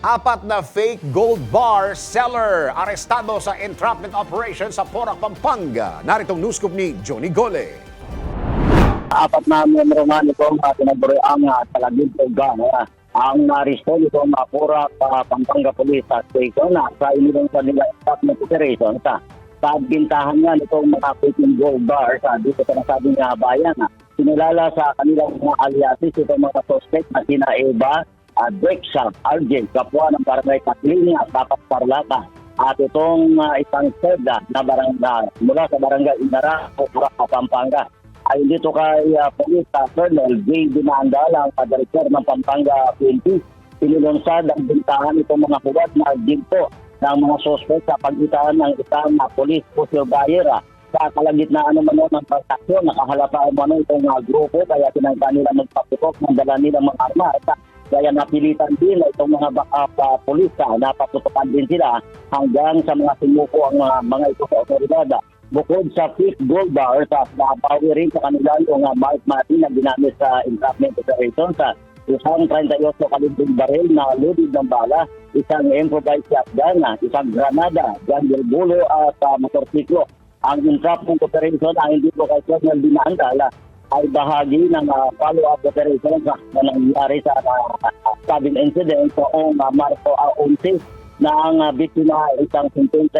Apat na fake gold bar seller arestado sa entrapment operation sa Porac, Pampanga. Naritong newscoop ni Johnny Gole. Apat na member nga nitong tinaguriang talagid o gana ang naristo nitong Porac, Pampanga Police Station sa inilang sa nila entrapment operation sa bintahan nga nitong mga fake gold bar sa dito sa nasabing bayan. Sinilala sa kanilang mga aliasis itong mga suspect na sina Eva, Dexa, RJ, kapwa ng Barangay Katlini at Tapat Parlata. At itong isang seda na barangay mula sa Barangay Inara, Porac, Pampanga. Ay dito kay Police Colonel J. Dinandala, ang Director ng Pampanga PNP. Pinilunsad ang bintahan itong mga huwad na ginto ng mga suspect sa pagitan ng isang police officer buyer sa kalagitnaan naman ng transaksyon. Nakahalata umano itong grupo kaya tinangka nila magpaputok ng dala nilang mga arma. Kaya napilitan din itong mga backup police na patutukan din sila hanggang sa mga sinuko ang mga ito sa otoridad. Bukod sa fake gold bar, nabawi rin sa kanila yung Mark Martin na ginamit sa entrapment operation sa isang 38 kalibreng baril na loaded ng bala, isang improvised shotgun, isang granada, jungle bulo at motorsiklo. Ang entrapment operation na hindi po kay Colonel Dinandala ay bahagi ng follow-up operation na nangyari sa sabing incident noong Marso 11 na ang biktima ay isang 55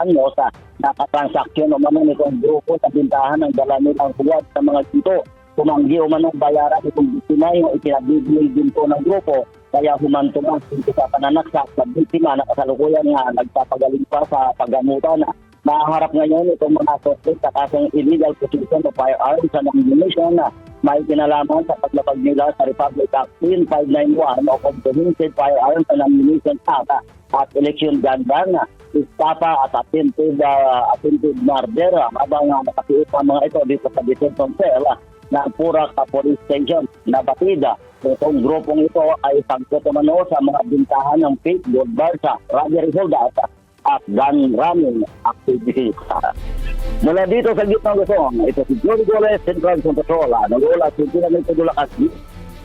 anyos sa nakatransaksyon umano nitong grupo sa bintahan ng dala nilang huwad sa mga ginto. Tumanggi umano bayaran itong biktima yung itinabigay din po ng grupo kaya humantungan sa pananaksak sa biktima na kasalukuyan nga nagpapagaling pa sa paggamutan. Maharap ngayon itong mga suspect sa kasong illegal possession of firearms and ammunition na may kinalaman sa paglapag nila sa Republic Act 10591 o Comprehensive Firearms and Ammunition Act at election gun ban, istapa at attempted murder habang nakatiit ang mga ito dito sa detention cell na Porac Police Station na batida. Itong grupong ito ay sangkot umano sa mga bintahan ng fake gold bar sa robbery holdup at gun running activities. Mula dito sa gitna ng Luzon, ito si Johnny Gole, Central Zone Patrol. Nag-uula sa Pinamay Pagulakas.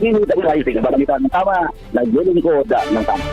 Hindi tayo ayos. Balamitan ng tama, naglilingkod ng tama.